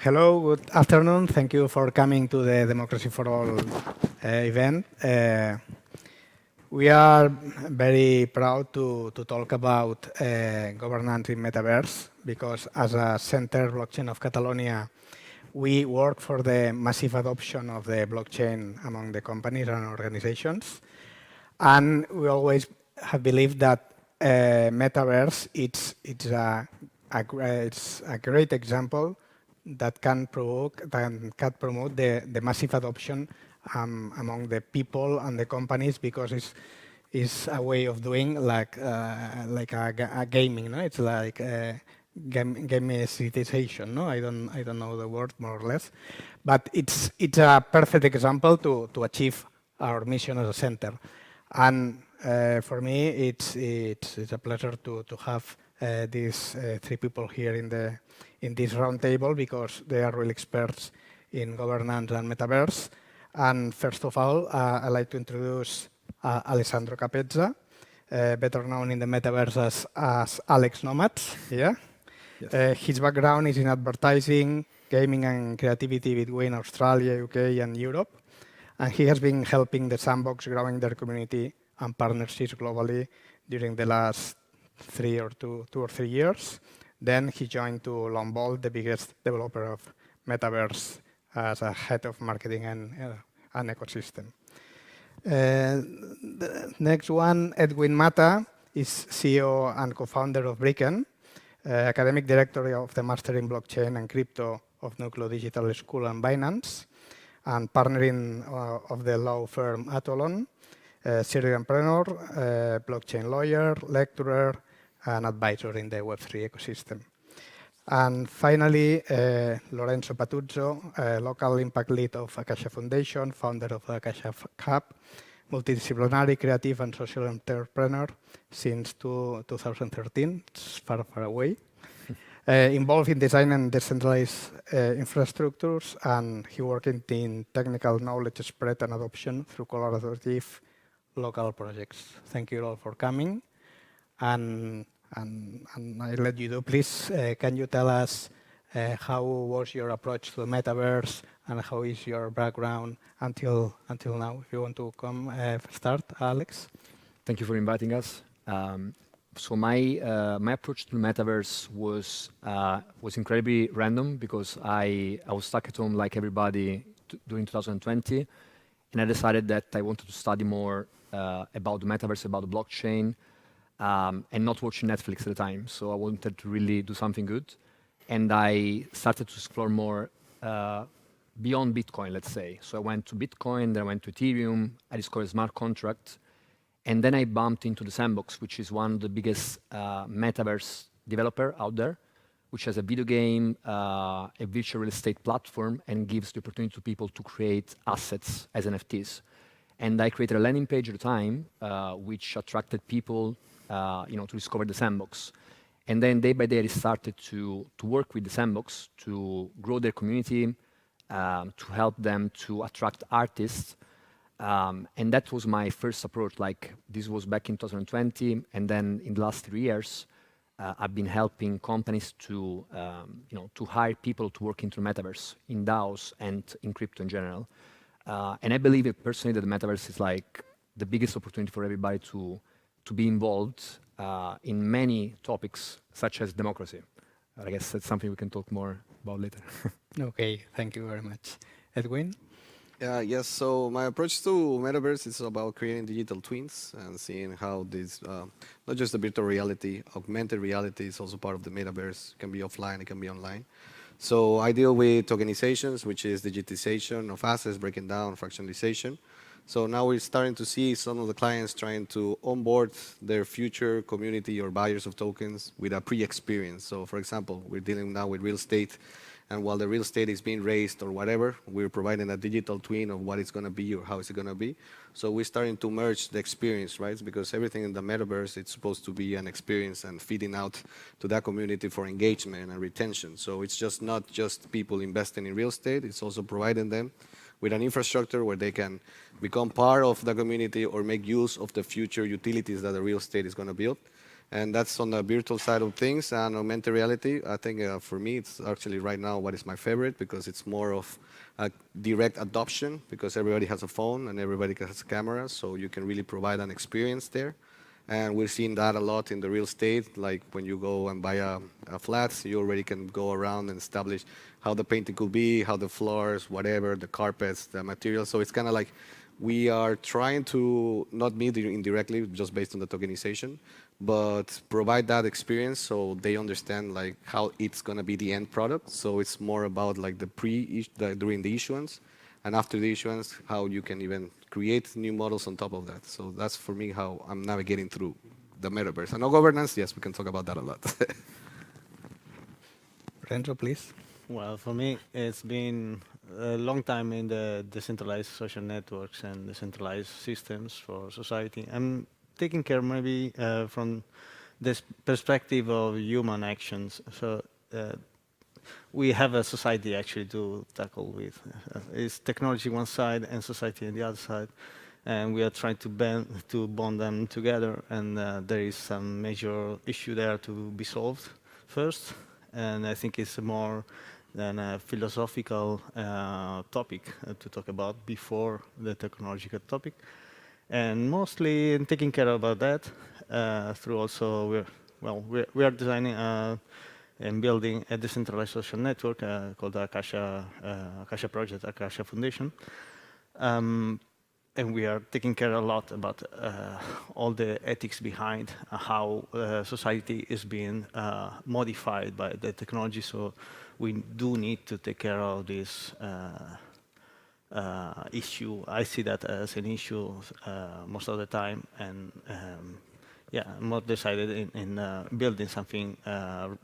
Hello, good afternoon. Thank you for coming to the Democracy for All event. We are very proud to talk about governance in Metaverse because as a center blockchain of Catalonia, we work for the massive adoption of the blockchain among the companies and organizations. And we always have believed that Metaverse it's a great example that can promote the massive adoption among the people and the companies because it's a way of doing like a gaming, no? It's like gamification, no? I don't know the word more or less, but it's a perfect example to achieve our mission as a center. And for me, it's a pleasure to have these three people here in this round table because they are really experts in governance and Metaverse. And first of all, I'd like to introduce Alessandro Capezza, better known in the Metaverse as Alex Nomads. Yeah. Yes. His background is in advertising, gaming, and creativity between Australia, UK, and Europe. And he has been helping the Sandbox growing their community and partnerships globally during the last two or three years. Then he joined to Longbolt, the biggest developer of Metaverse, as a head of marketing and ecosystem. The next one, Edwin Mata, is CEO and co-founder of Bricken, academic director of the Master in Blockchain and Crypto of Nucleo Digital School and Binance, and partnering of the law firm Atolon, serial entrepreneur, blockchain lawyer, lecturer, and advisor in the Web3 ecosystem. And finally, Lorenzo Patuzzo, local impact lead of Acacia Foundation, founder of Acacia Hub, multidisciplinary, creative, and social entrepreneur since 2013. It's far, far away. Involved in design and decentralized infrastructures, and he worked in technical knowledge spread and adoption through collaborative local projects. Thank you all for coming. And I let you do. Please, can you tell us how was your approach to the Metaverse and how is your background until now? If you want to come start, Alex. Thank you for inviting us. So my approach to the Metaverse was incredibly random because I was stuck at home like everybody during 2020, and I decided that I wanted to study more about the Metaverse, about the blockchain, and not watching Netflix at the time. So I wanted to really do something good, and I started to explore more beyond Bitcoin, let's say. So I went to Bitcoin, then I went to Ethereum, I discovered smart contracts. And then I bumped into the Sandbox, which is one of the biggest Metaverse developer out there, which has a video game, a virtual real estate platform, and gives the opportunity to people to create assets as NFTs. And I created a landing page at the time, which attracted people, to discover the Sandbox. And then day by day, I started to work with the Sandbox to grow their community, to help them to attract artists. And that was my first approach. Like this was back in 2020, and then in the last 3 years, I've been helping companies to hire people to work into Metaverse, in DAOs and in crypto in general. And I believe personally that the Metaverse is like the biggest opportunity for everybody to be involved in many topics, such as democracy. I guess that's something we can talk more about later. Okay, thank you very much. Edwin? Yes, so my approach to Metaverse is about creating digital twins and seeing how this, not just the virtual reality, augmented reality is also part of the Metaverse. It can be offline, it can be online. So I deal with tokenizations, which is digitization of assets, breaking down, fractionalization. So now we're starting to see some of the clients trying to onboard their future community or buyers of tokens with a pre-experience. So for example, we're dealing now with real estate, and while the real estate is being raised or whatever, we're providing a digital twin of what it's going to be or how it's going to be. So we're starting to merge the experience, right? Because everything in the Metaverse, it's supposed to be an experience and feeding out to that community for engagement and retention. So it's just not just people investing in real estate, it's also providing them with an infrastructure where they can become part of the community or make use of the future utilities that the real estate is going to build. And that's on the virtual side of things. And augmented reality, I think for me, it's actually right now what is my favorite, because it's more of a direct adoption, because everybody has a phone and everybody has a camera, so you can really provide an experience there. And we're seeing that a lot in the real estate, like when you go and buy a flat, you already can go around and establish how the painting could be, how the floors, whatever, the carpets, the materials. So it's kind of like we are trying to not meet indirectly just based on the tokenization, but provide that experience so they understand like how it's going to be the end product. So it's more about like during the issuance, and after the issuance, how you can even create new models on top of that. So that's for me how I'm navigating through the metaverse. And no governance, yes, we can talk about that a lot. Renzo, please. Well, for me, it's been a long time in the decentralized social networks and decentralized systems for society. I'm taking care maybe from this perspective of human actions. So we have a society actually to tackle with. It's technology one side and society on the other side. And we are trying to bond them together. And there is some major issue there to be solved first. And I think it's more than a philosophical topic to talk about before the technological topic. And mostly in taking care about that through also, we are designing and building a decentralized social network called the Akasha Project, Akasha Foundation. And we are taking care a lot about all the ethics behind how society is being modified by the technology. So we do need to take care of this issue. I see that as an issue most of the time, and yeah, I'm more decided in building something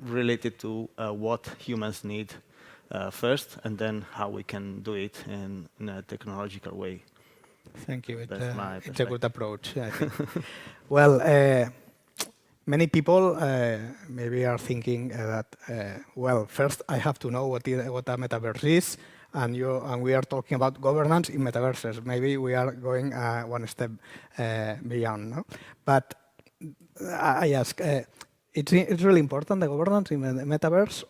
related to what humans need first, and then how we can do it in a technological way. Thank you. That's It's a good approach, I think. Well, many people maybe are thinking that, well, first I have to know what a metaverse is, and we are talking about governance in metaverses. Maybe we are going one step beyond, no? But I ask, it's really important, the governance in the metaverse,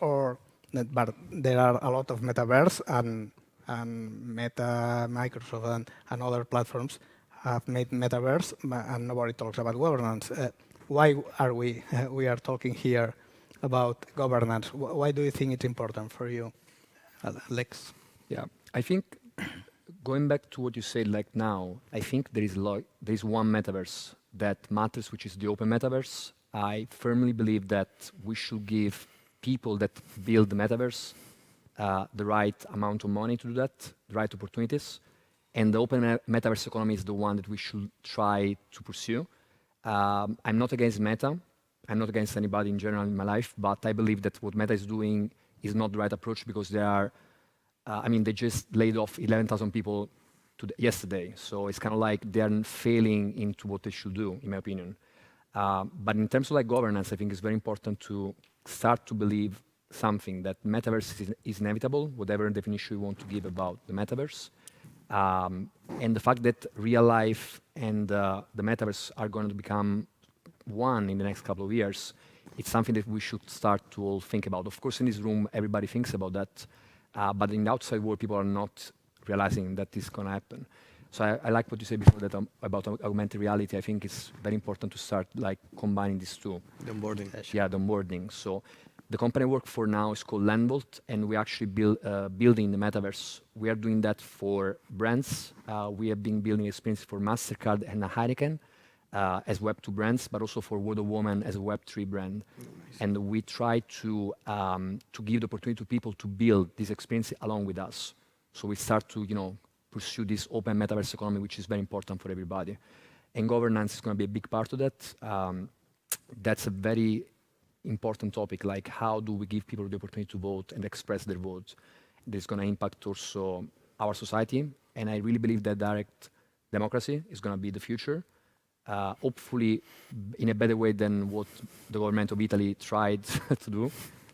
but there are a lot of metaverse, and Meta, Microsoft, and other platforms have made metaverse, and nobody talks about governance. Why are we are talking here about governance? Why do you think it's important for you, Alex? Yeah, I think going back to what you said, like now, I think there is one metaverse that matters, which is the open metaverse. I firmly believe that we should give people that build the metaverse the right amount of money to do that, the right opportunities. And the open metaverse economy is the one that we should try to pursue. I'm not against Meta. I'm not against anybody in general in my life, but I believe that what Meta is doing is not the right approach, because they are, they just laid off 11,000 people yesterday. So it's kind of like they're failing into what they should do, in my opinion. But in terms of like governance, I think it's very important to start to believe something, that metaverse is inevitable, whatever definition you want to give about the metaverse. And the fact that real life and the metaverse are going to become one in the next couple of years, it's something that we should start to all think about. Of course, in this room, everybody thinks about that, but in the outside world, people are not realizing that this is going to happen. So I like what you said before that about augmented reality. I think it's very important to start like combining these two. The onboarding. Yeah, the onboarding. So the company I work for now is called Landbolt, and we actually building the metaverse. We are doing that for brands. We have been building experience for MasterCard and Heineken as Web2 brands, but also for Word of Woman as a Web3 brand. Nice. And we try to give the opportunity to people to build this experience along with us. So we start to pursue this open metaverse economy, which is very important for everybody. And governance is going to be a big part of that. That's a very important topic, like how do we give people the opportunity to vote and express their vote. This is going to impact also our society, and I really believe that direct democracy is going to be the future, hopefully in a better way than what the government of Italy tried to do,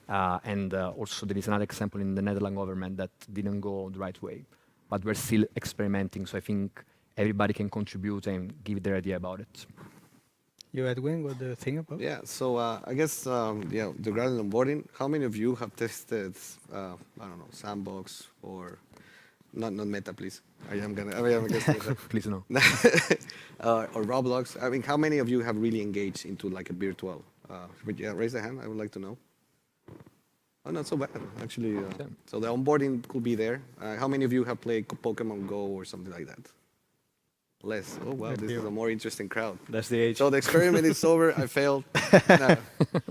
and also there is another example in the Netherlands government that didn't go the right way, but we're still experimenting, so I think everybody can contribute and give their idea about it. You, Edwin, what do you think about? Yeah, so I guess, yeah, regarding onboarding, how many of you have tested, I don't know, Sandbox or, not Meta, please. I am against Meta. Please no. Or Roblox. I mean, how many of you have really engaged into like a virtual? Yeah, raise the hand, I would like to know. Oh, not so bad, actually. Yeah. So the onboarding could be there. How many of you have played Pokemon Go or something like that? Less. Oh, wow, this is a more interesting crowd. That's the age. So the experiment is over. I failed. No,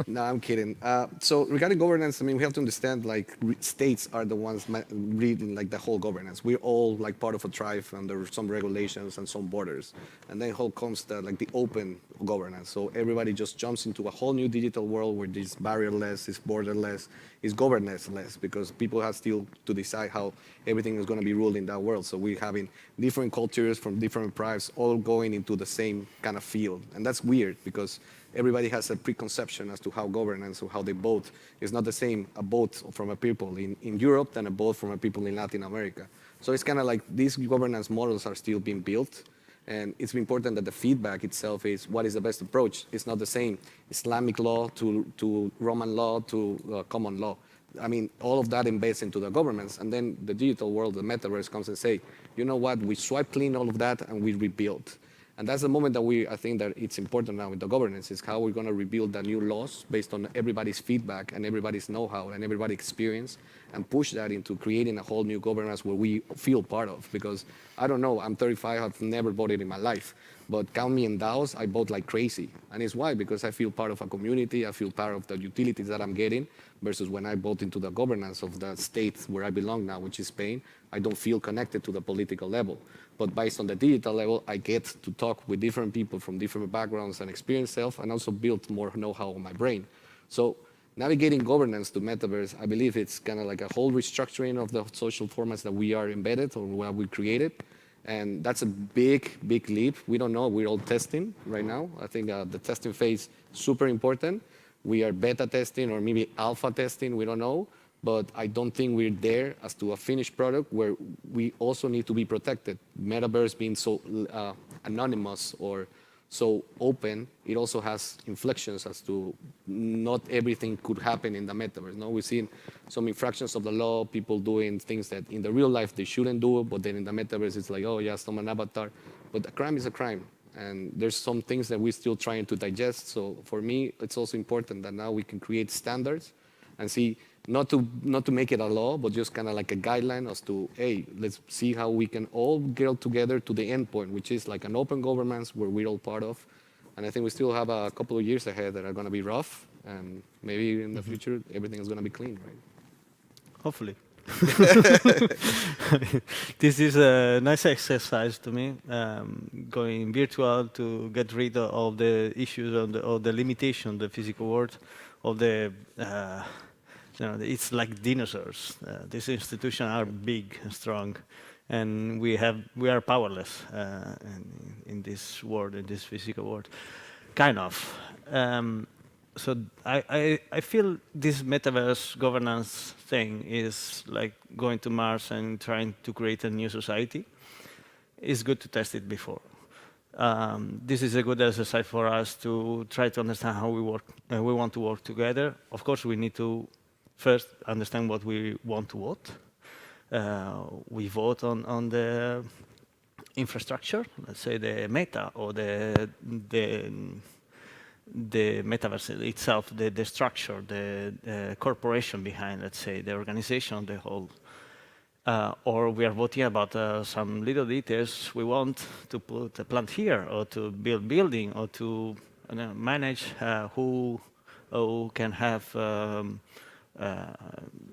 no, I'm kidding. So regarding governance, I mean, we have to understand like states are the ones leading like the whole governance. We're all like part of a tribe under some regulations and some borders, and then how comes like the open governance. So everybody just jumps into a whole new digital world where it's barrierless, it's borderless, it's governance-less, because people have still to decide how everything is going to be ruled in that world. So we're having different cultures from different tribes all going into the same kind of field. And that's weird because everybody has a preconception as to how governance or how they vote is not the same a vote from a people in Europe than a vote from a people in Latin America. So it's kind of like these governance models are still being built. And it's important that the feedback itself is what is the best approach. It's not the same Islamic law to Roman law to common law. I mean, all of that embeds into the governments. And then the digital world, the metaverse, comes and say, you know what, we swipe clean all of that and we rebuild. And that's the moment that I think that it's important now with the governance, is how we're going to rebuild the new laws based on everybody's feedback and everybody's know-how and everybody's experience, and push that into creating a whole new governance where we feel part of. Because I don't know, I'm 35, I've never voted in my life, but count me in DAOs, I vote like crazy. And it's why? Because I feel part of a community, I feel part of the utilities that I'm getting, versus when I vote into the governance of the state where I belong now, which is Spain, I don't feel connected to the political level. But based on the digital level, I get to talk with different people from different backgrounds and experience self, and also build more know-how on my brain. So navigating governance to metaverse, I believe it's kind of like a whole restructuring of the social formats that we are embedded or what we created. And that's a big, big leap. We don't know. We're all testing right now. I think the testing phase is super important. We are beta testing or maybe alpha testing. We don't know. But I don't think we're there as to a finished product where we also need to be protected. Metaverse being so anonymous or so open, it also has inflections as to not everything could happen in the metaverse. No, we've seen some infractions of the law, people doing things that in the real life they shouldn't do, but then in the metaverse it's like, oh yeah, some an avatar. But a crime is a crime. And there's some things that we're still trying to digest. So for me, it's also important that now we can create standards and see, not to make it a law, but just kind of like a guideline as to, hey, let's see how we can all get together to the end point, which is like an open governance where we're all part of. And I think we still have a couple of years ahead that are going to be rough, and maybe in the future everything is going to be clean, right? Hopefully. This is a nice exercise to me, going virtual to get rid of all the issues of the limitation, the physical world, of the it's like dinosaurs. These institutions are big and strong, and we are powerless in this world, in this physical world, kind of. So I feel this metaverse governance thing is like going to Mars and trying to create a new society. It's good to test it before. This is a good exercise for us to try to understand how we work. We want to work together. Of course, we need to first understand what we want to vote. We vote on the infrastructure, let's say the meta or the metaverse itself, the structure, the corporation behind, let's say, the organization, the whole. Or we are voting about some little details we want to put a plant here, or to build building, or to manage who can have,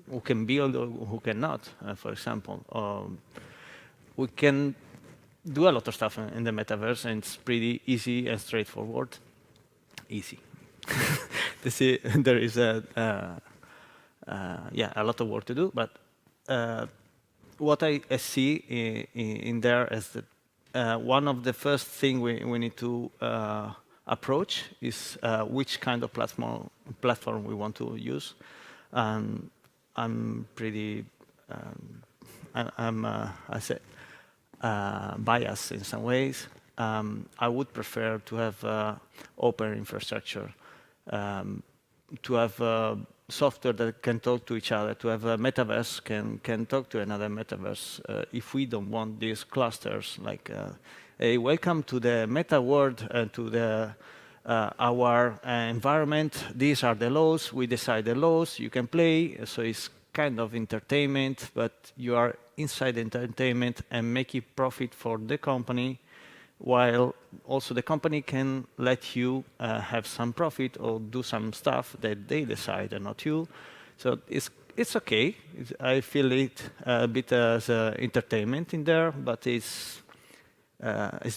who can build or who cannot, for example. We can do a lot of stuff in the metaverse, and it's pretty easy and straightforward. Easy. There is a lot of work to do, but what I see in there is that one of the first thing we need to approach is which kind of platform we want to use. I'm pretty, I say, biased in some ways. I would prefer to have open infrastructure, to have software that can talk to each other, to have a metaverse can talk to another metaverse. If we don't want these clusters, like, hey, welcome to the meta world, to the our environment. These are the laws. We decide the laws. You can play. So it's kind of entertainment, but you are inside entertainment and making profit for the company, while also the company can let you have some profit or do some stuff that they decide and not you. So it's okay. I feel it a bit as entertainment in there, but it's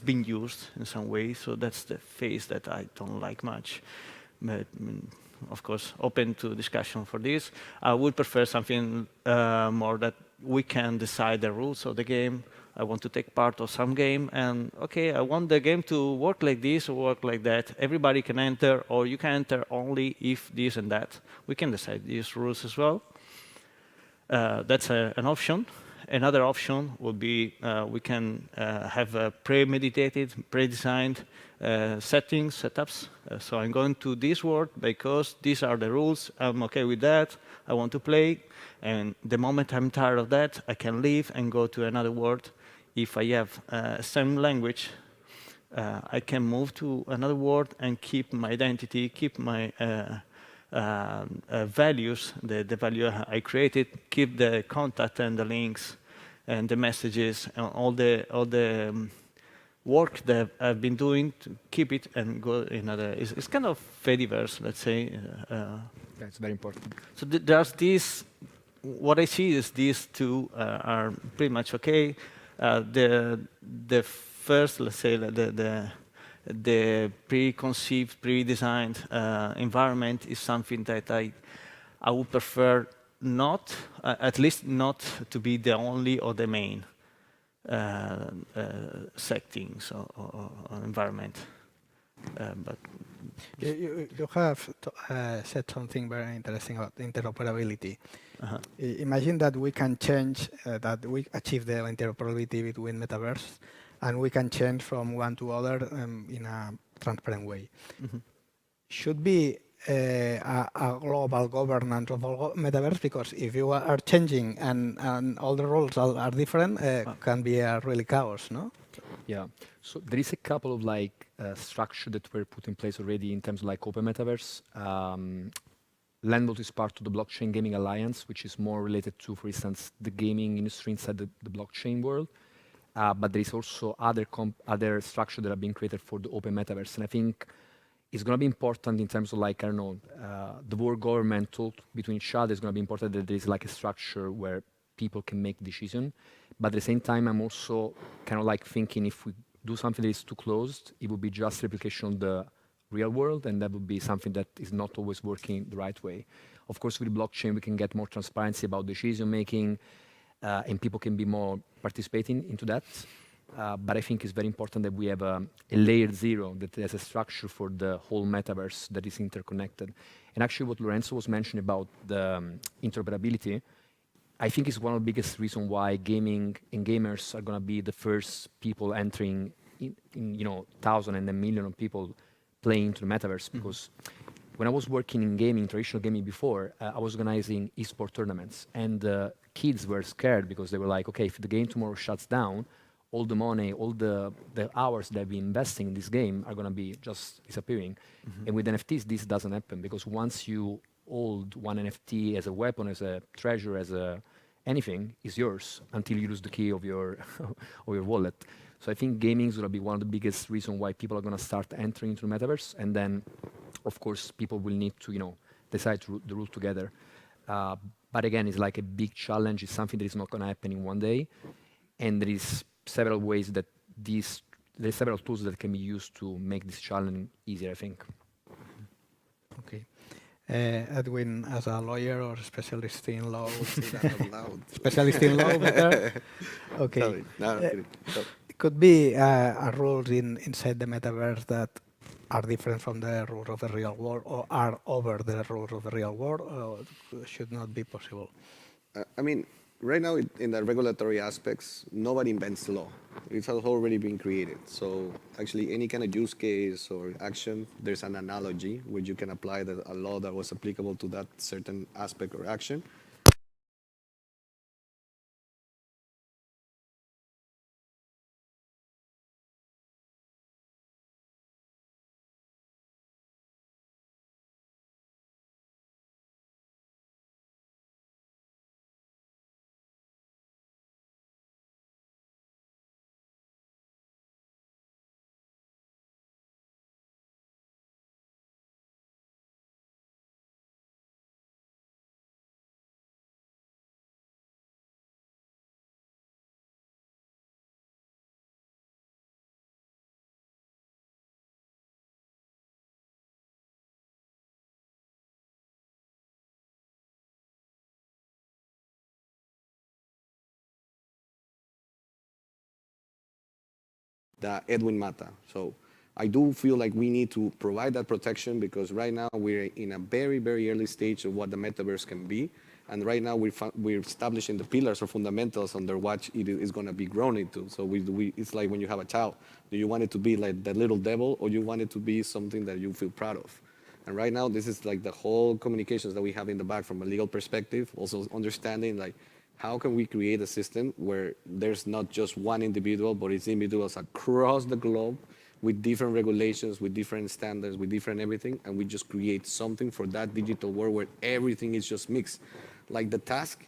being used in some way. So that's the phase that I don't like much. But of course, open to discussion for this. I would prefer something more that we can decide the rules of the game. I want to take part of some game, and okay, I want the game to work like this or work like that. Everybody can enter, or you can enter only if this and that. We can decide these rules as well. That's an option. Another option would be we can have a premeditated, pre-designed setups. So I'm going to this world because these are the rules. I'm okay with that. I want to play. And the moment I'm tired of that, I can leave and go to another world. If I have same language, I can move to another world and keep my identity, keep my values, the value I created, keep the contact and the links and the messages and all the work that I've been doing to keep it and go in another. It's kind of Fediverse, let's say. That's very important. So there's this. What I see is these two are pretty much okay. The first, let's say, the preconceived, pre-designed environment is something that I would prefer not, at least not to be the only or the main settings or environment. But you have said something very interesting about interoperability. Imagine that we can change, that we achieve the interoperability between metaverse, and we can change from one to other in a transparent way. Should be a global governance of all metaverse, because if you are changing and all the rules are different, can be a really chaos, no? Yeah. So there is a couple of structure that were put in place already in terms of open metaverse. Landlord is part of the Blockchain Gaming Alliance, which is more related to, for instance, the gaming industry inside the blockchain world. But there is also other structure that have been created for the open metaverse. And I think it's going to be important in terms of the world government talk between each other. It's going to be important that there is a structure where people can make decisions. But at the same time, I'm also kind of thinking if we do something that is too closed, it would be just replication of the real world, and that would be something that is not always working the right way. Of course, with blockchain, we can get more transparency about decision making, and people can be more participating into that. But I think it's very important that we have a layer zero that has a structure for the whole metaverse that is interconnected. And actually what Lorenzo was mentioning about the interoperability, I think is one of the biggest reasons why gaming and gamers are going to be the first people entering in thousands and a million of people playing into the metaverse. Because when I was working in gaming, traditional gaming before, I was organizing esport tournaments, and kids were scared because they were like, okay, if the game tomorrow shuts down, all the money, all the hours that I've been investing in this game are going to be just disappearing. And with NFTs, this doesn't happen, because once you hold one NFT as a weapon, as a treasure, as anything, is yours until you lose the key of your of your wallet. So I think gaming is going to be one of the biggest reasons why people are going to start entering into the metaverse. And then, of course, people will need to decide the rules together. But again, it's a big challenge. It's something that is not going to happen in one day. And there is several ways that there's several tools that can be used to make this challenge easier, I think. Okay. Edwin, as a lawyer or specialist in law, specialist in law, better? Okay. Sorry. No, it could be rules inside the metaverse that are different from the rules of the real world, or are over the rules of the real world, or should not be possible? I mean, right now in the regulatory aspects, nobody invents law. It has already been created. So actually, any kind of use case or action, there's an analogy where you can apply a law that was applicable to that certain aspect or action. The Edwin Mata. So I do feel like we need to provide that protection because right now we're in a very, very early stage of what the metaverse can be. And right now we're establishing the pillars or fundamentals under what it is going to be grown into. So it's like when you have a child. Do you want it to be like the little devil or you want it to be something that you feel proud of? And right now, this is like the whole communications that we have in the back from a legal perspective, also understanding like how can we create a system where there's not just one individual, but it's individuals across the globe with different regulations, with different standards, with different everything, and we just create something for that digital world where everything is just mixed. Like the task,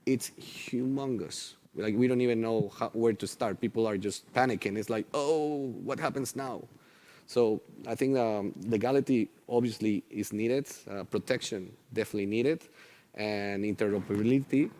it's humongous. Like we don't even know where to start. People are just panicking. It's like, oh, what happens now? So I think legality obviously is needed, protection definitely needed, and interoperability.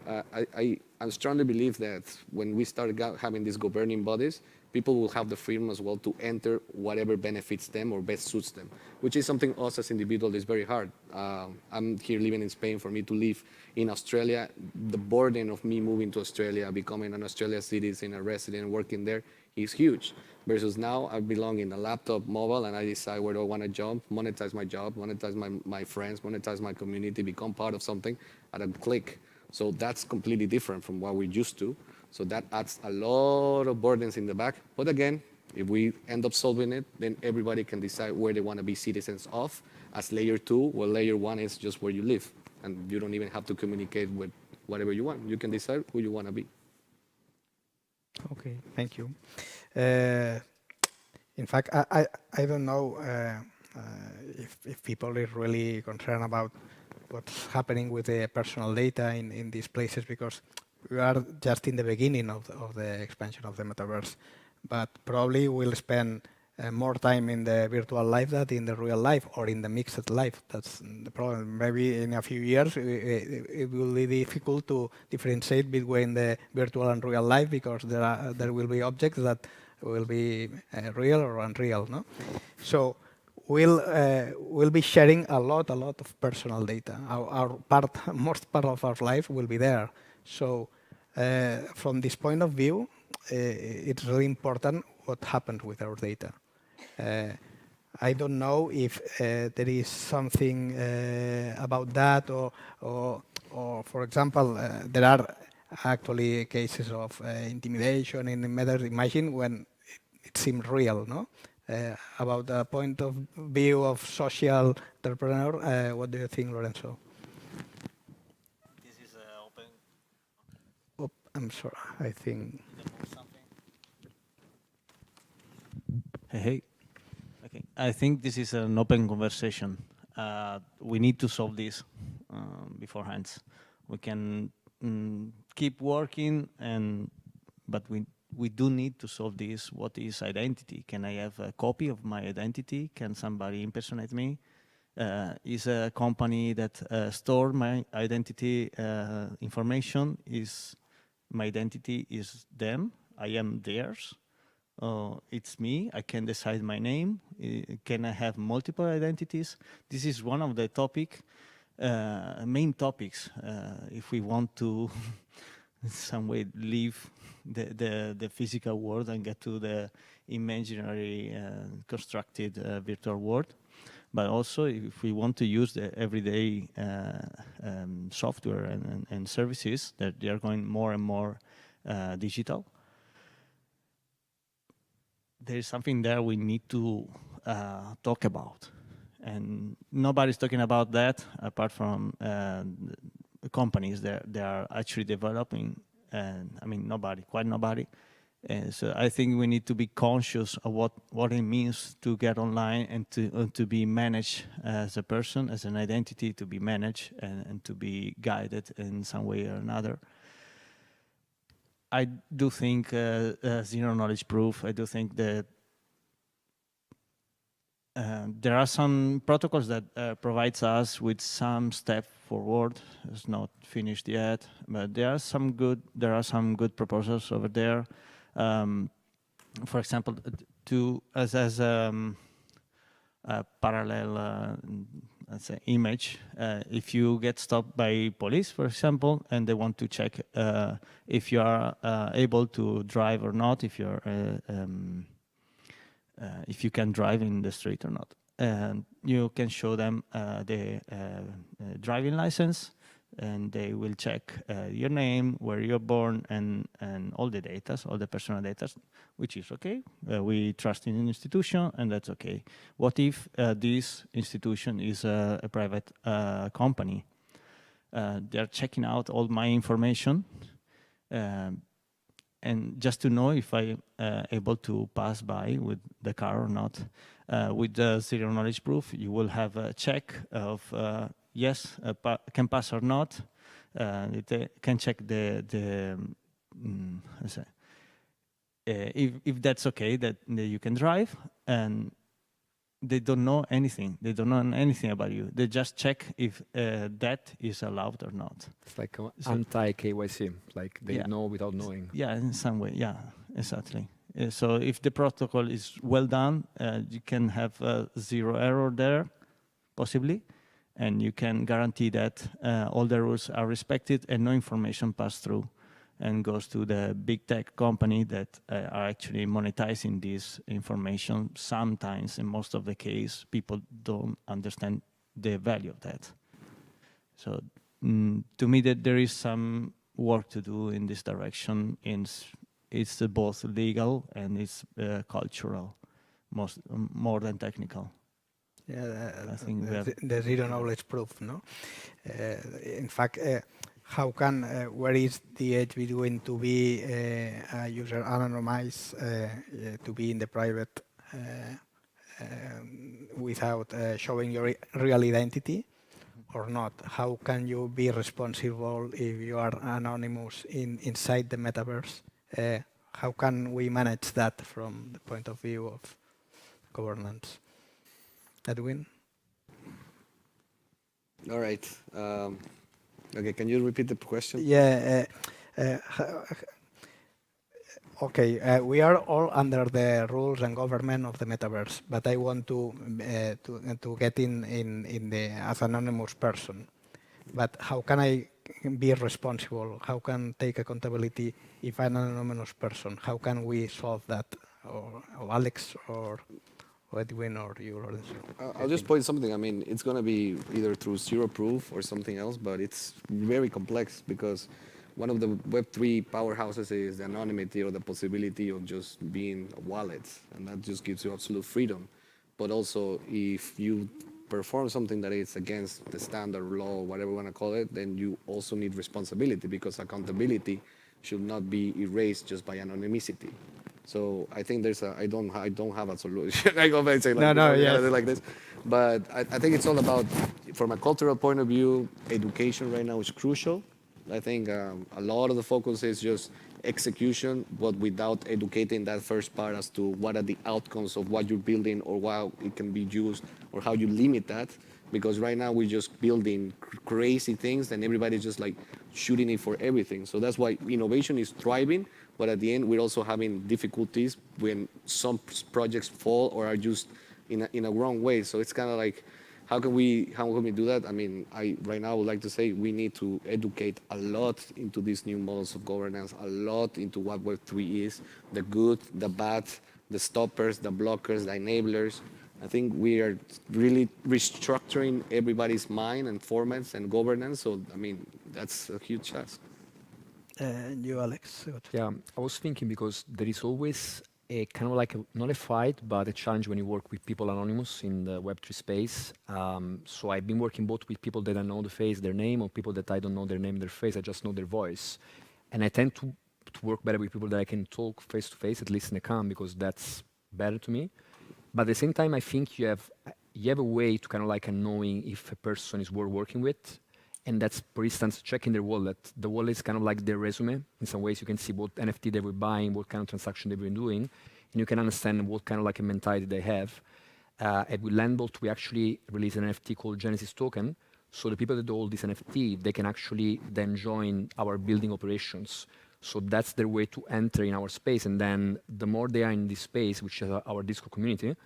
I strongly believe that when we start having these governing bodies, people will have the freedom as well to enter whatever benefits them or best suits them, which is something us as individuals is very hard. I'm here living in Spain. For me to live in Australia, the burden of me moving to Australia, becoming an Australian citizen, a resident, working there is huge. Versus now, I belong in a laptop, mobile, and I decide where do I want to jump, monetize my job, monetize my friends, monetize my community, become part of something at a click. So that's completely different from what we're used to. So that adds a lot of burdens in the back. But again, if we end up solving it, then everybody can decide where they want to be citizens of. As layer 2, well, layer 1 is just where you live. And you don't even have to communicate with whatever you want. You can decide who you want to be. Okay, thank you. In fact, I don't know if people are really concerned about what's happening with the personal data in these places because we are just in the beginning of the expansion of the metaverse. But probably we'll spend more time in the virtual life than in the real life or in the mixed life. That's the problem. Maybe in a few years it will be difficult to differentiate between the virtual and real life because there will be objects that will be real or unreal. No, so we'll be sharing a lot of personal data. Most part of our life will be there. So from this point of view, it's really important what happens with our data. I don't know if there is something about that or for example, there are actually cases of intimidation in the metaverse. Imagine when it seems real, no? About the point of view of social entrepreneur, what do you think, Lorenzo? This is open. Oh, I'm sorry, I think. Hey. Okay. I think this is an open conversation. We need to solve this beforehand. We can keep working, but we do need to solve this. What is identity? Can I have a copy of my identity? Can somebody impersonate me? Is a company that store my identity information? Is my identity is them? I am theirs. It's me. I can decide my name. Can I have multiple identities? This is one of the main topics if we want to in some way leave the physical world and get to the imaginary constructed virtual world. But also if we want to use the everyday software and, services that they are going more and more digital, there is something there we need to talk about. And nobody's talking about that apart from companies that they are actually developing. And I mean, quite nobody. And so I think we need to be conscious of what it means to get online and to be managed as a person, as an identity, to be managed and to be guided in some way or another. I do think zero knowledge proof. I do think that there are some protocols that provides us with some step forward. It's not finished yet, but there are some good proposals over there. For example, as a parallel let's say image, if you get stopped by police, for example, and they want to check if you are able to drive or not, if you can drive in the street or not, and you can show them the driving license, and they will check your name, where you're born, and all the data, all the personal data, which is okay. We trust in an institution, and that's okay. What if this institution is a private company? They're checking out all my information, and just to know if I'm able to pass by with the car or not. With the zero knowledge proof, you will have a check of yes, can pass or not. It can check if that's okay, that you can drive, and they don't know anything. They don't know anything about you. They just check if that is allowed or not. It's like anti-KYC, like they know without knowing. Yeah, in some way, yeah, exactly. So if the protocol is well done, you can have zero error there, possibly, and you can guarantee that all the rules are respected and no information passed through and goes to the big tech company that are actually monetizing this information. Sometimes, in most of the case, people don't understand the value of that. So to me, that there is some work to do in this direction. It's both legal and it's cultural, more than technical. Yeah, I think the zero knowledge proof, no? In fact, how can, where is the edge between to be a user anonymized, to be in the private without showing your real identity or not? How can you be responsible if you are anonymous inside the metaverse? How can we manage that from the point of view of governance? Edwin? All right. Okay, can you repeat the question? Yeah. Okay, we are all under the rules and government of the metaverse, but I want to get in the as an anonymous person. But how can I be responsible? How can take accountability if I'm an anonymous person? How can we solve that? Or Alex or Edwin or you, Lorenzo? I'll just point something. I mean, it's going to be either through zero proof or something else, but it's very complex because one of the Web3 powerhouses is the anonymity or the possibility of just being a wallet, and that just gives you absolute freedom. But also, if you perform something that is against the standard law, whatever you want to call it, then you also need responsibility because accountability should not be erased just by anonymity. So I think there's I don't have a solution. I go back and say like this, but I think it's all about, from a cultural point of view, education right now is crucial. I think a lot of the focus is just execution, but without educating that first part as to what are the outcomes of what you're building or how it can be used or how you limit that. Because right now we're just building crazy things and everybody's just like shooting it for everything. So that's why innovation is thriving, but at the end we're also having difficulties when some projects fall or are used in a wrong way. So it's kind of like, how can we do that? I mean, right now would like to say we need to educate a lot into these new models of governance, a lot into what Web3 is, the good, the bad, the stoppers, the blockers, the enablers. I think we are really restructuring everybody's mind and formats and governance. So, I mean, that's a huge task. You, Alex? Yeah, I was thinking because there is always a kind of like not a fight, but a challenge when you work with people anonymous in the Web3 space. So I've been working both with people that I know the face, their name, or people that I don't know their name, their face, I just know their voice. And I tend to work better with people that I can talk face to face, at least in a cam, because that's better to me. But at the same time, I think you have a way to kind of like knowing if a person is worth working with. And that's, for instance, checking their wallet. The wallet is kind of like their resume. In some ways, you can see what NFT they were buying, what kind of transaction they've been doing, and you can understand what kind of like a mentality they have. At with Landbolt, we actually released an NFT called Genesis Token. So the people that hold this NFT, they can actually then join our building operations. So that's their way to enter in our space. And then the more they are in this space, which is our Discord community,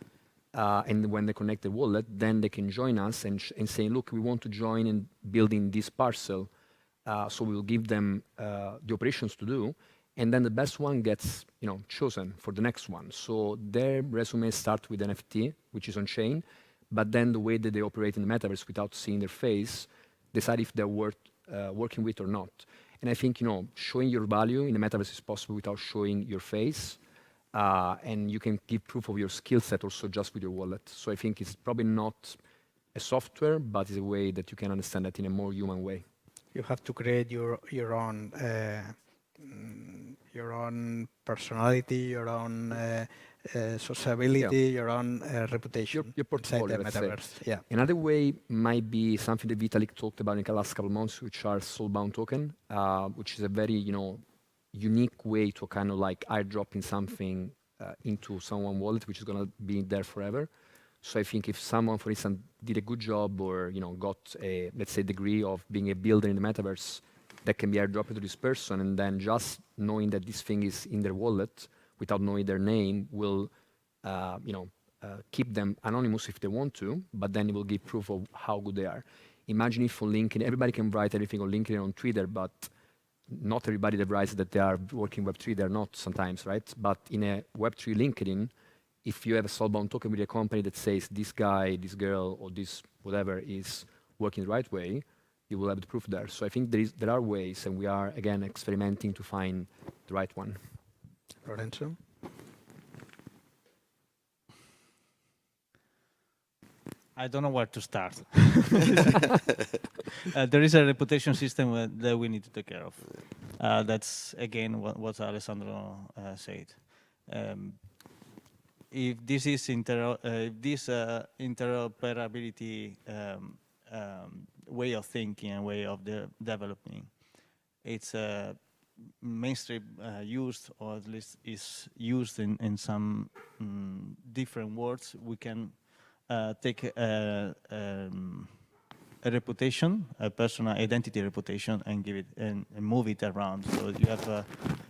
and when they connect the wallet, then they can join us and say, look, we want to join in building this parcel. So we'll give them the operations to do. And then the best one gets chosen for the next one. So their resume starts with NFT, which is on chain. But then the way that they operate in the metaverse without seeing their face, decide if they're worth working with or not. And I think showing your value in the metaverse is possible without showing your face. And you can give proof of your skill set also just with your wallet. So I think it's probably not a software, but it's a way that you can understand that in a more human way. You have to create your own personality, your own sociability, your own reputation your portfolio, inside the metaverse. Yeah. Another way might be something that Vitalik talked about in the last couple of months, which are soulbound token, which is a very unique way to kind of like airdropping something into someone's wallet, which is going to be there forever. So I think if someone, for instance, did a good job or got a, let's say, degree of being a builder in the metaverse, that can be airdropped to this person, and then just knowing that this thing is in their wallet without knowing their name will keep them anonymous if they want to, but then it will give proof of how good they are. Imagine if on LinkedIn, everybody can write everything on LinkedIn on Twitter, but not everybody that writes that they are working Web3, they're not sometimes, right? But in a Web3 LinkedIn, if you have a soulbound token with a company that says this guy, this girl, or this whatever is working the right way, you will have the proof there. So I think there are ways, and we are, again, experimenting to find the right one. Lorenzo? I don't know where to start. There is a reputation system that we need to take care of. That's, again, what Alessandro said. If this is interoperability way of thinking and way of developing, it's mainstream used, or at least is used in some different words, we can take a reputation, a personal identity reputation, and give it and move it around. So you have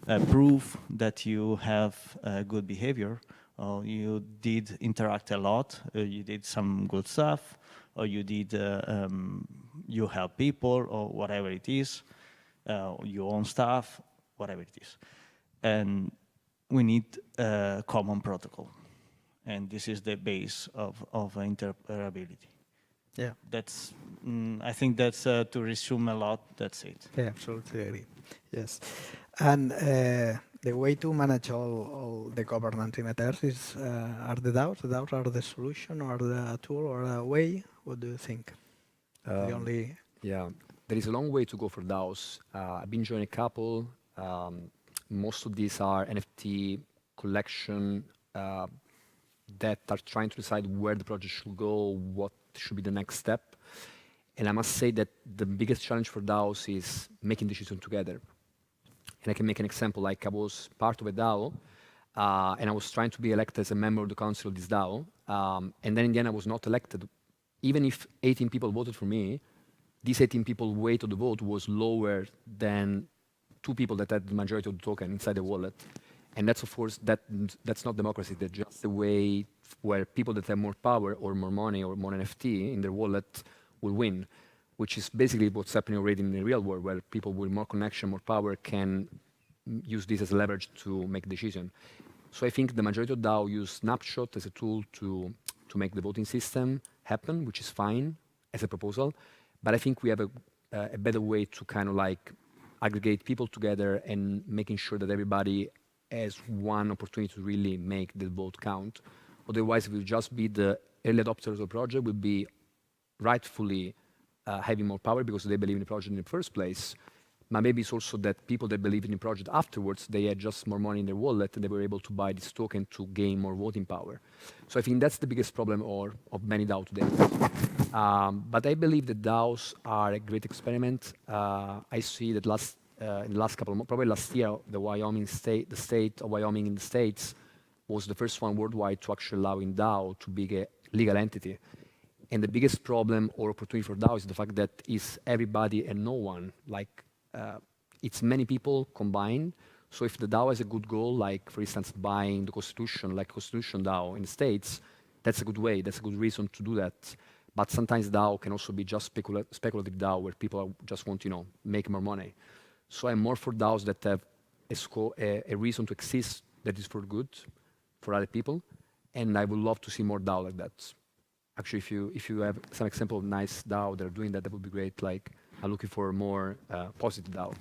a proof that you have good behavior, or you did interact a lot, you did some good stuff, or you did you help people, or whatever it is, you own stuff, whatever it is. And we need a common protocol. And this is the base of interoperability. Yeah. That's, I think that's, to resume a lot, that's it. Yeah, absolutely agree. Yes. And the way to manage all the governance in Metaverse is, are the DAOs? The DAOs are the solution, or a tool, or a way? What do you think? Yeah, there is a long way to go for DAOs. I've been joining a couple. Most of these are NFT collection that are trying to decide where the project should go, what should be the next step. And I must say that the biggest challenge for DAOs is making decisions together. And I can make an example, like I was part of a DAO, and I was trying to be elected as a member of the council of this DAO, and then in the end I was not elected. Even if 18 people voted for me, these 18 people weight of the vote was lower than 2 people that had the majority of the token inside the wallet. And that's, of course, that's not democracy. That's just a way where people that have more power or more money or more NFT in their wallet will win, which is basically what's happening already in the real world, where people with more connection, more power can use this as leverage to make decisions. So I think the majority of DAO use Snapshot as a tool to make the voting system happen, which is fine as a proposal. But I think we have a better way to kind of like aggregate people together and making sure that everybody as one opportunity to really make the vote count. Otherwise, it will just be the early adopters of the project will be rightfully having more power because they believe in the project in the first place. But maybe it's also that people that believe in the project afterwards, they had just more money in their wallet and they were able to buy this token to gain more voting power. So I think that's the biggest problem of many DAO today. But I believe that DAOs are a great experiment. I see that in the last couple of months, probably last year, the state of Wyoming in the States was the first one worldwide to actually allow in DAO to be a legal entity. And the biggest problem or opportunity for DAO is the fact that it's everybody and no one. Like, it's many people combined. So if the DAO has a good goal, like for instance, buying the Constitution, like Constitution DAO in the States, that's a good way, that's a good reason to do that. But sometimes DAO can also be just speculative DAO where people just want, make more money. So I'm more for DAOs that have a reason to exist that is for good, for other people. And I would love to see more DAO like that. Actually, if you have some example of nice DAO that are doing that, that would be great. Like, I'm looking for more positive DAO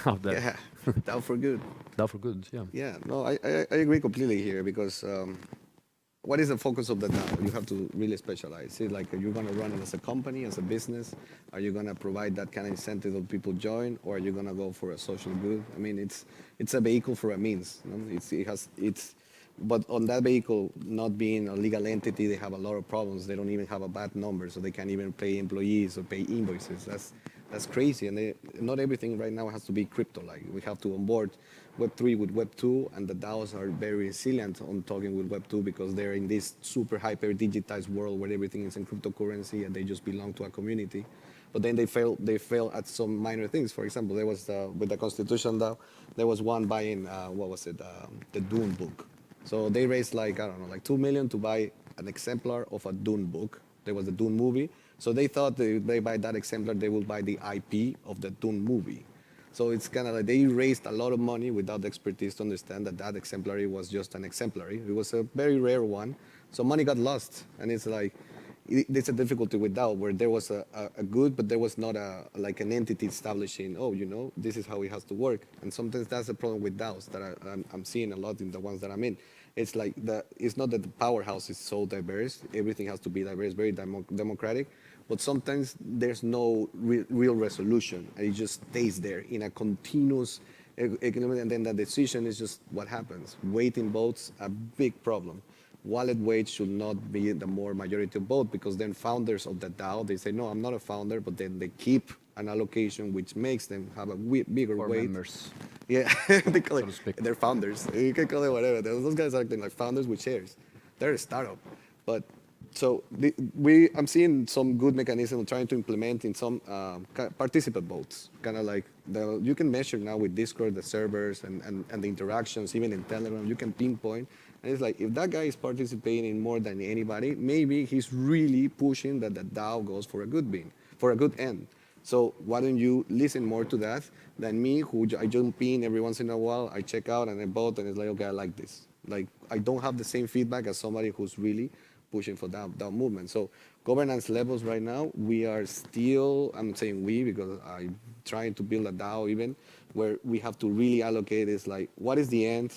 out there. Yeah, DAO for good. DAO for good, yeah. Yeah, no, I agree completely here because what is the focus of the DAO? You have to really specialize. See, like, are you going to run it as a company, as a business? Are you going to provide that kind of incentive that people join, or are you going to go for a social good? I mean, it's a vehicle for a means. But on that vehicle, not being a legal entity, they have a lot of problems. They don't even have a bad number, so they can't even pay employees or pay invoices. That's crazy, and not everything right now has to be crypto. Like, we have to onboard Web3 with Web2, and the DAOs are very resilient on talking with Web2 because they're in this super hyper digitized world where everything is in cryptocurrency and they just belong to a community. But then they fail at some minor things. For example, there was with the Constitution DAO, there was one buying the Dune book. So they raised like 2 million to buy an exemplar of a Dune book. There was the Dune movie. So they thought they buy that exemplar, they will buy the IP of the Dune movie. So it's kind of like they raised a lot of money without the expertise to understand that exemplary was just an exemplary. It was a very rare one. So money got lost. And it's like, there's a difficulty with DAO where there was a good, but there was not like an entity establishing, this is how it has to work. And sometimes that's the problem with DAOs that I'm seeing a lot in the ones that I'm in. It's like it's not that the powerhouse is so diverse. Everything has to be diverse, very democratic. But sometimes there's no real resolution, and it just stays there in a continuous economic. And then the decision is just what happens. Weighting votes, a big problem. Wallet weight should not be the more majority of vote because then founders of the DAO, they say, no, I'm not a founder, but then they keep an allocation which makes them have a bigger Or weight. members. Yeah, they call So to speak. they're founders. You can call it whatever. Those guys are acting like founders with shares. They're a startup. But so I'm seeing some good mechanism trying to implement in some participant votes. Kind of like you can measure now with Discord, the servers and the interactions, even in Telegram, you can pinpoint. And it's like, if that guy is participating more than anybody, maybe he's really pushing that the DAO goes for a good end. So why don't you listen more to that than me, who I jump in every once in a while, I check out and I vote, and it's like, okay, I like this. Like, I don't have the same feedback as somebody who's really pushing for that movement. So governance levels right now, we are still, I'm saying we because I'm trying to build a DAO even, where we have to really allocate is like, what is the end?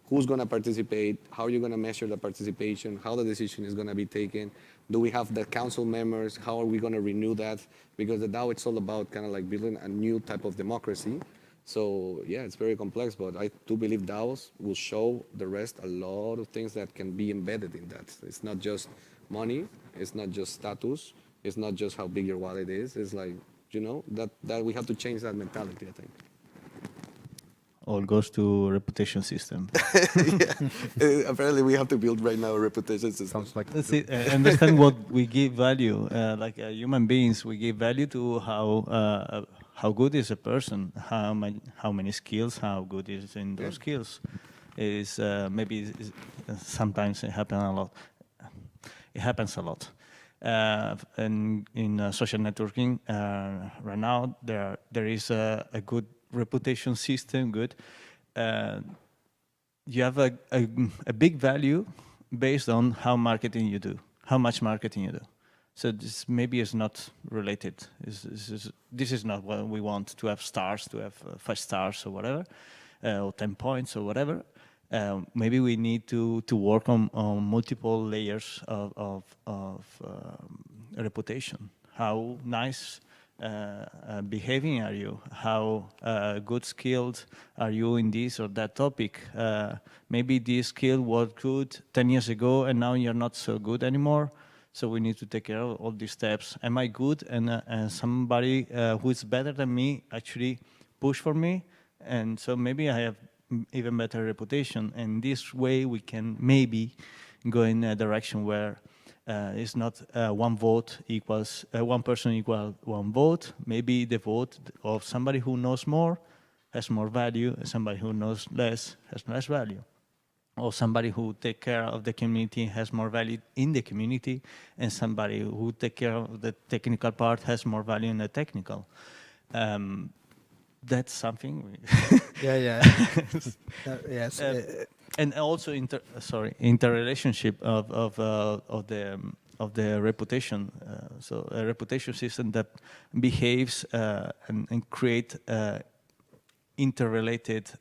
Who's going to participate? How are you going to measure the participation? How the decision is going to be taken? Do we have the council members? How are we going to renew that? Because the DAO, it's all about kind of like building a new type of democracy. So yeah, it's very complex, but I do believe DAOs will show the rest a lot of things that can be embedded in that. It's not just money. It's not just status. It's not just how big your wallet is. It's like, that we have to change that mentality, I think. All goes to reputation system. Yeah. Apparently, we have to build right now a reputation system. Sounds like That's it. Understand what we give value. Like human beings, we give value to how good is a person, how many skills, how good is in those skills. Is maybe sometimes it happens a lot. It happens a lot. And in social networking, right now there is a good reputation system. Good. You have a big value based on how much marketing you do. So this maybe is not related. This is not what we want to have stars, to have 5 stars or whatever, or 10 points or whatever. maybe we need to work on multiple layers of reputation. How nice behaving are you? How good skilled are you in this or that topic? Maybe this skill was good 10 years ago and now you're not so good anymore. So we need to take care of all these steps. Am I good? And somebody who is better than me actually push for me. And so maybe I have even better reputation. And this way we can maybe go in a direction where it's not one vote equals, one person equal one vote. Maybe the vote of somebody who knows more has more value, and somebody who knows less has less value. Or somebody who take care of the community has more value in the community, and somebody who take care of the technical part has more value in the technical. That's something. Yeah. Yes. And also interrelationship of the reputation. So a reputation system that behaves and create interrelated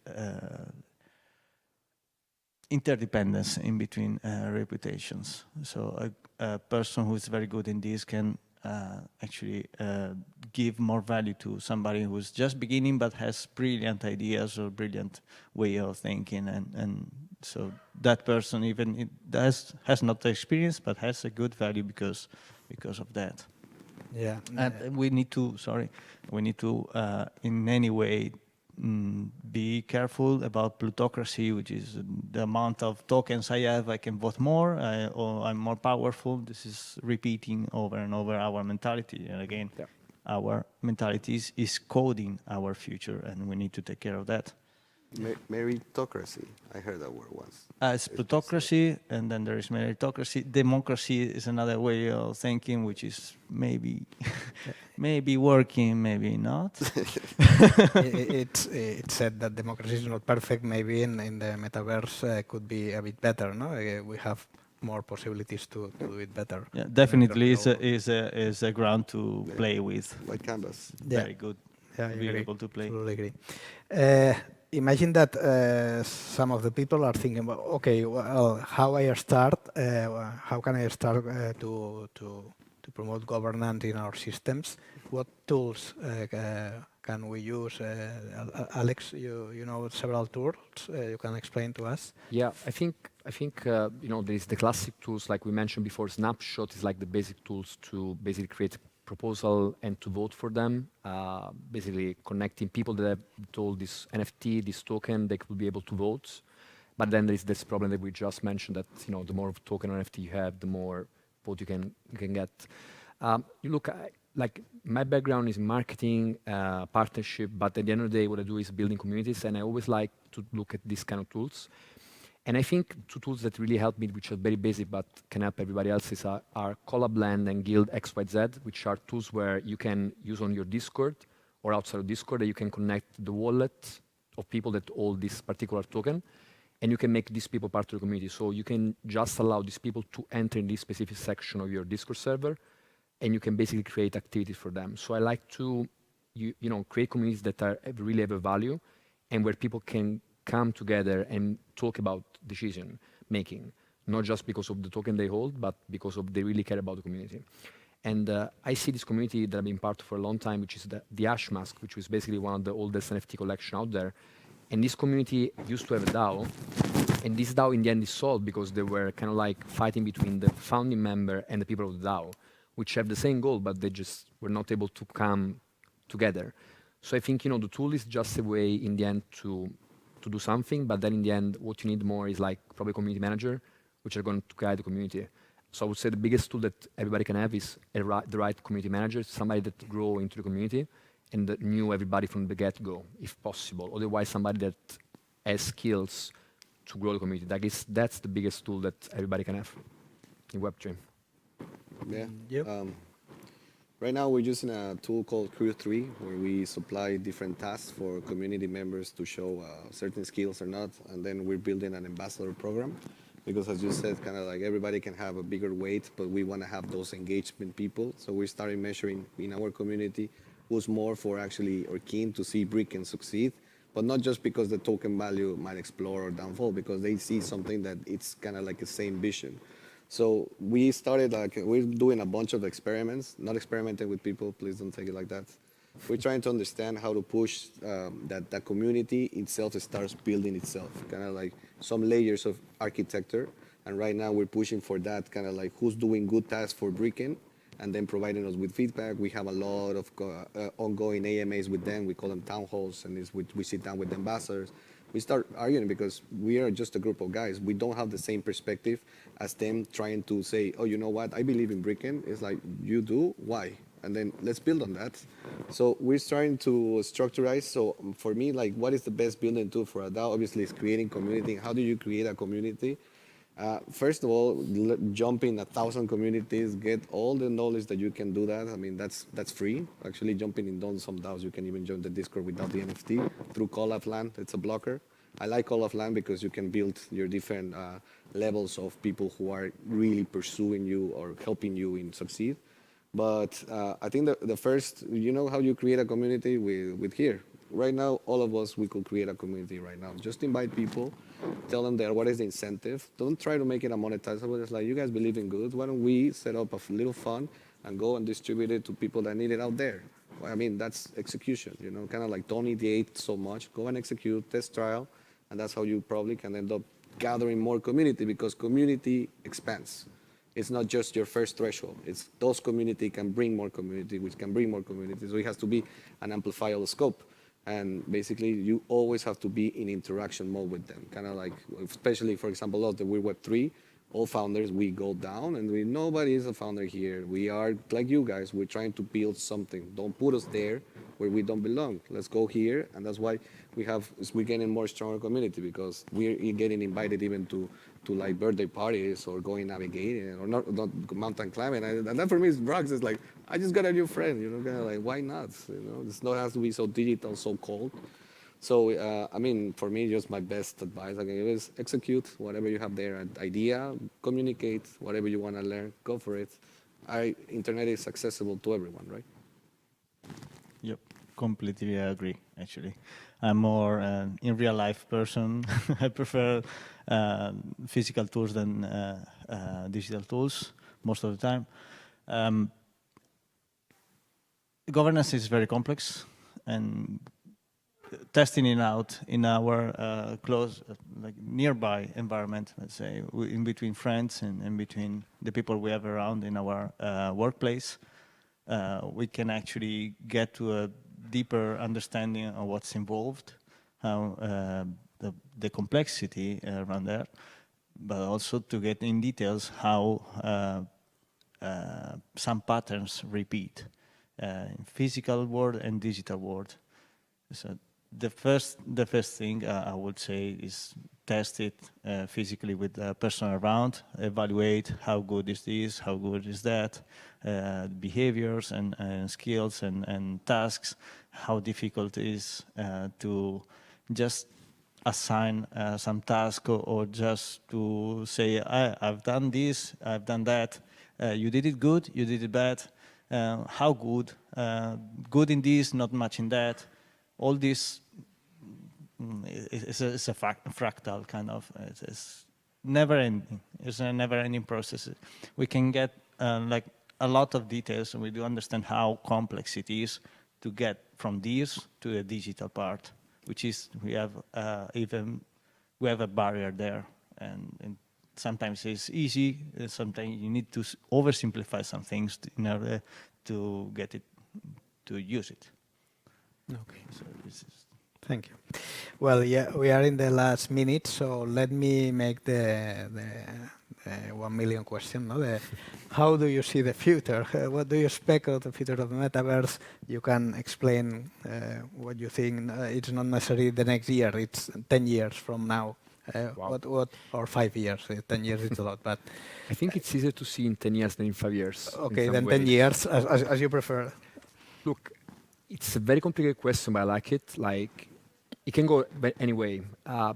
interdependence in between reputations. So a person who is very good in this can actually give more value to somebody who's just beginning but has brilliant ideas or brilliant way of thinking, and so that person even has not the experience but has a good value because of that. Yeah. We need to in any way be careful about plutocracy, which is the amount of tokens I have, I can vote more, or I'm more powerful. This is repeating over and over our mentality. And again, our mentality is coding our future, and we need to take care of that. Meritocracy. I heard that word once. It's plutocracy, and then there is meritocracy. Democracy is another way of thinking, which is maybe working, maybe not. It's said that democracy is not perfect. Maybe in the metaverse could be a bit better. No, we have more possibilities to do it better. Yeah, definitely is a ground to play with. Like canvas. Very good. Yeah, I be agree. able to play. Totally agree. Imagine that some of the people are thinking, well, okay, well, how can I start to promote governance in our systems? What tools can we use? Alex, you know several tools. You can explain to us. Yeah, I think there's the classic tools like we mentioned before. Snapshot is like the basic tools to basically create proposal and to vote for them, basically connecting people that have told this NFT, this token, they could be able to vote. But then there is this problem that we just mentioned that the more token or NFT you have, the more vote you can get. You look, like my background is marketing, partnership, but at the end of the day, what I do is building communities, and I always like to look at these kind of tools. And I think two tools that really help me, which are very basic but can help everybody else, are Collabland and Guild XYZ, which are tools where you can use on your Discord or outside of Discord, that you can connect the wallet of people that hold this particular token, and you can make these people part of the community. So you can just allow these people to enter in this specific section of your Discord server, and you can basically create activities for them. So I like to create communities that really have a value, and where people can come together and talk about decision making, not just because of the token they hold, but because they really care about the community. And I see this community that I've been part of for a long time, which is the Ash Mask, which was basically one of the oldest NFT collection out there. And this community used to have a DAO, and this DAO in the end is solved because they were kind of like fighting between the founding member and the people of the DAO, which have the same goal, but they just were not able to come together. So I think the tool is just a way in the end to do something, but then in the end, what you need more is like probably a community manager, which are going to guide the community. So I would say the biggest tool that everybody can have is the right community manager, somebody that grow into the community and that knew everybody from the get-go, if possible. Otherwise, somebody that has skills to grow the community. That's the biggest tool that everybody can have in Web3. Yeah. Yep. Right now, we're using a tool called Crew3, where we supply different tasks for community members to show certain skills or not, and then we're building an ambassador program, because as you said, kind of like everybody can have a bigger weight, but we want to have those engagement people. So we're starting measuring in our community who's more for actually or keen to see Brick and succeed, but not just because the token value might explode or downfall, because they see something that it's kind of like the same vision. So we started, we're doing a bunch of experiments, not experimenting with people, please don't take it like that. We're trying to understand how to push that community itself starts building itself, kind of like some layers of architecture. And right now we're pushing for that, kind of like who's doing good tasks for Bricken, and then providing us with feedback. We have a lot of ongoing AMAs with them. We call them town halls, and we sit down with the ambassadors. We start arguing because we are just a group of guys. We don't have the same perspective as them trying to say, oh, you know what, I believe in Bricken. It's like, you do? Why? And then let's build on that. So we're trying to structurize. So for me, like, what is the best building tool for a DAO? Obviously, it's creating community. How do you create a community? First of all, jump in 1,000 communities, get all the knowledge that you can do that. I mean, that's free. Actually, jumping in some DAOs, you can even join the Discord without the NFT through Call of Land. It's a blocker. I like Call of Land because you can build your different levels of people who are really pursuing you or helping you in succeed. But I think the first, you know how you create a community with here. Right now, all of us, we could create a community right now. Just invite people, tell them what is the incentive. Don't try to make it a monetizable. It's like, you guys believe in goods. Why don't we set up a little fund and go and distribute it to people that need it out there? Well, I mean, that's execution, you know, kind of like don't ideate so much. Go and execute, test trial, and that's how you probably can end up gathering more community, because community expands. It's not just your first threshold. It's those community can bring more community, which can bring more community. So it has to be an amplifiable scope. And basically, you always have to be in interaction mode with them. Kind of like, especially, for example, us, that we're Web3, all founders, we go down, and nobody is a founder here. We are, like you guys, we're trying to build something. Don't put us there where we don't belong. Let's go here, and that's why we're getting more stronger community, because we're getting invited even to like birthday parties or going navigating or not mountain climbing. And that for me is rocks. It's like, I just got a new friend, you know, kind of like, why not? You know, it's not has to be so digital, so cold. So, I mean, for me, just my best advice I can give is execute whatever you have there, an idea, communicate, whatever you want to learn, go for it. Internet is accessible to everyone, right? Yep, completely agree, actually. I'm more in real life person. I prefer physical tools than digital tools most of the time. Governance is very complex, and testing it out in our close, like nearby environment, let's say, in between friends and in between the people we have around in our workplace, we can actually get to a deeper understanding of what's involved, how the complexity around there, but also to get in details how some patterns repeat in physical world and digital world. So the first thing I would say is test it physically with the person around, evaluate how good is this, how good is that, behaviors and skills and tasks, how difficult it is to just assign some task or just to say, I've done this, I've done that, you did it good, you did it bad, how good, good in this, not much in that. All this is a fractal kind of. It's never ending. It's a never ending process. We can get like a lot of details, and we do understand how complex it is to get from this to the digital part, which is we have a barrier there, and sometimes it's easy. Sometimes you need to oversimplify some things in order to get it to use it. Okay. So thank you. Well, yeah, we are in the last minute, so let me make the 1 million question. No? How do you see the future? What do you expect of the future of the metaverse? You can explain what you think. It's not necessarily the next year. It's 10 years from now. Wow. What or 5 years? 10 years is a lot, but I think it's easier to see in 10 years than in 5 years. Okay, then 10 years, as you prefer. Look, it's a very complicated question, but I like it. Like, it can go anyway.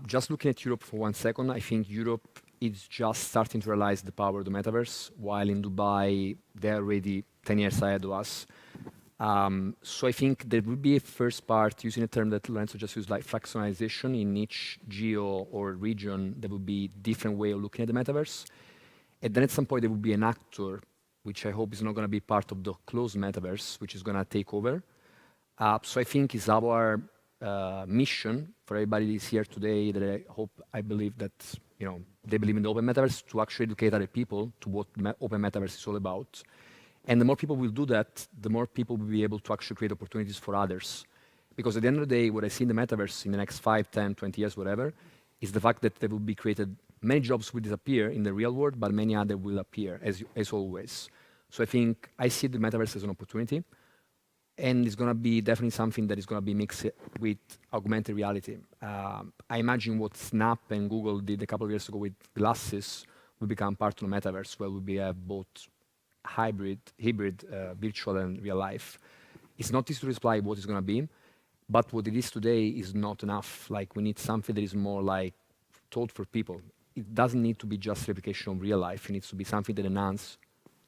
Just looking at Europe for 1 second, I think Europe is just starting to realize the power of the metaverse, while in Dubai, they're already 10 years ahead of us. So I think there will be a first part, using a term that Lorenzo just used, like fractionalization in each geo or region. There will be different way of looking at the metaverse. And then at some point there will be an actor, which I hope is not going to be part of the closed metaverse, which is going to take over. So I think it's our mission for everybody that is here today, that I believe that they believe in the open metaverse, to actually educate other people to what open metaverse is all about. And the more people will do that, the more people will be able to actually create opportunities for others. Because at the end of the day, what I see in the metaverse in the next 5, 10, 20 years, whatever, is the fact that there will be created, many jobs will disappear in the real world, but many others will appear, as always. So I think I see the metaverse as an opportunity, and it's going to be definitely something that is going to be mixed with augmented reality. I imagine what Snap and Google did a couple of years ago with glasses will become part of the metaverse, where we have both hybrid, virtual and real life. It's not easy to reply what it's going to be, but what it is today is not enough. Like, we need something that is more like taught for people. It doesn't need to be just replication of real life. It needs to be something that enhances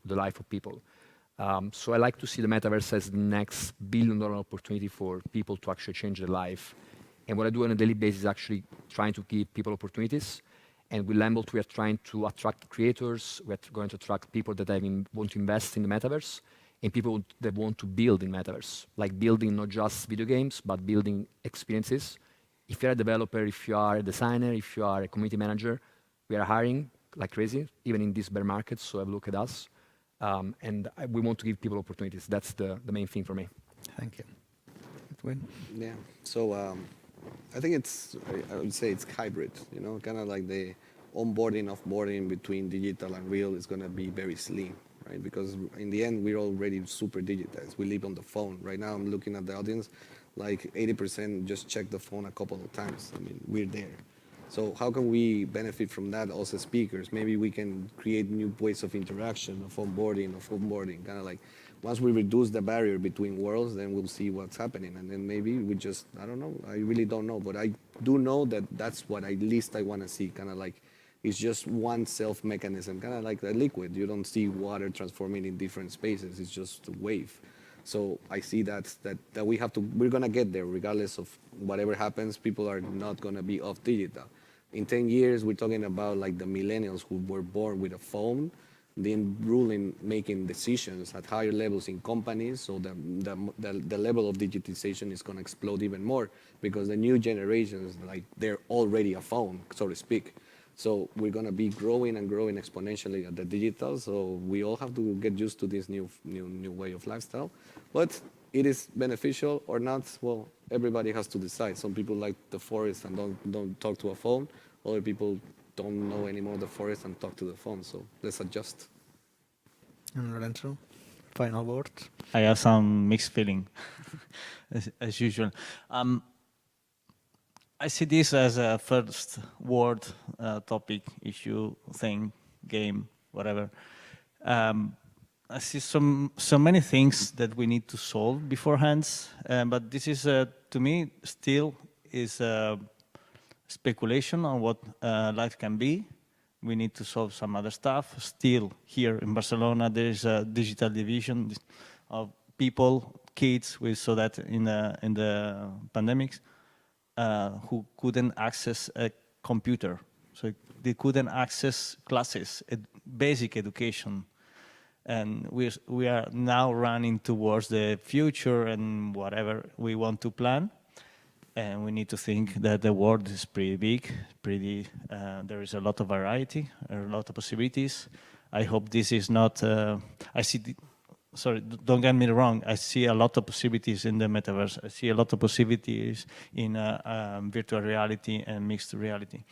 the life of people. So I like to see the metaverse as the next billion-dollar opportunity for people to actually change their life. And what I do on a daily basis is actually trying to give people opportunities. And with Lambert, we are trying to attract creators. We're going to attract people that want to invest in the metaverse, and people that want to build in metaverse, like building not just video games, but building experiences. If you're a developer, if you are a designer, if you are a community manager, we are hiring like crazy, even in this bear market, so have a look at us. We want to give people opportunities. That's the main thing for me. Thank you. Edwin? Yeah. So I think I would say it's hybrid. Kind of like the onboarding, offboarding between digital and real is going to be very slim, right? Because in the end, we're already super digitized. We live on the phone. Right now, I'm looking at the audience, like 80% just check the phone a couple of times. I mean, we're there. So how can we benefit from that also as speakers? Maybe we can create new ways of interaction, of onboarding, kind of like once we reduce the barrier between worlds, then we'll see what's happening. And then maybe we just, I don't know, I really don't know. But I do know that that's what at least I want to see, kind of like it's just one self mechanism, kind of like a liquid. You don't see water transforming in different spaces. It's just a wave. So I see that we're going to get there regardless of whatever happens. People are not going to be off digital. In 10 years, we're talking about like the millennials who were born with a phone, then making decisions at higher levels in companies. So the level of digitization is going to explode even more because the new generations, like they're already a phone, so to speak. So we're going to be growing and growing exponentially at the digital. So we all have to get used to this new way of lifestyle. But it is beneficial or not, well, everybody has to decide. Some people like the forest and don't talk to a phone. Other people don't know anymore the forest and talk to the phone. So let's adjust. And Lorenzo, final words? I have some mixed feeling, as usual. I see this as a first world topic, issue, thing, game, whatever. I see so many things that we need to solve beforehand, but this is, to me, still is speculation on what life can be. We need to solve some other stuff. Still, here in Barcelona, there is a digital division of people, kids. We saw that in the pandemics. Who couldn't access a computer. So they couldn't access classes, basic education. And we are now running towards the future and whatever we want to plan. And we need to think that the world is pretty big, there is a lot of variety, a lot of possibilities. I hope this is not, sorry, don't get me wrong. I see a lot of possibilities in the metaverse. I see a lot of possibilities in virtual reality and mixed reality.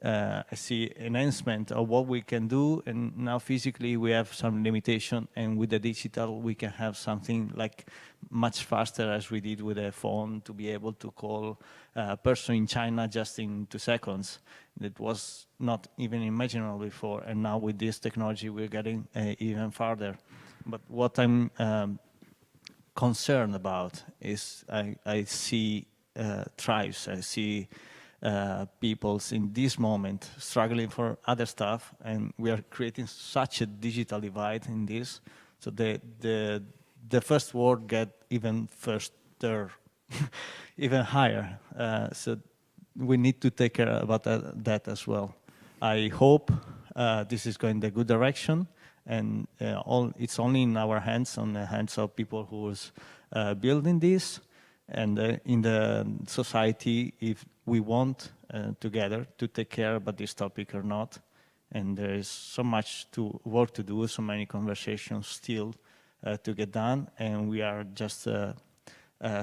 I see enhancement of what we can do, and now physically we have some limitation, and with the digital we can have something like much faster as we did with a phone to be able to call a person in China just in 2 seconds. That was not even imaginable before, and now with this technology we're getting even farther. But what I'm concerned about is I see tribes, I see peoples in this moment struggling for other stuff, and we are creating such a digital divide in this. So the the first world get even faster, even higher. So we need to take care about that as well. I hope this is going the good direction, and it's only in our hands, on the hands of people who's building this, and in the society, if we want together to take care about this topic or not. And there is so much work to do, so many conversations still to get done, and we are just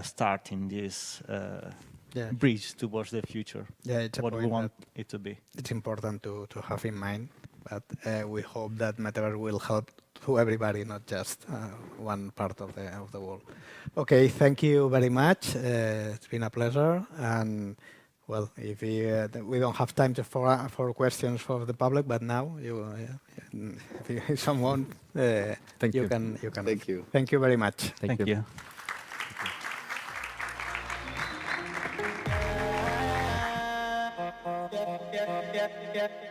starting this bridge towards the future. Yeah, it's what we want it to be. It's important to have in mind, but we hope that Metaverse will help to everybody, not just one part of the world. Okay, thank you very much. It's been a pleasure. And well, if we don't have time for questions for the public, but now if someone, Thank you. can. Thank you. Thank you very much. Thank you. you.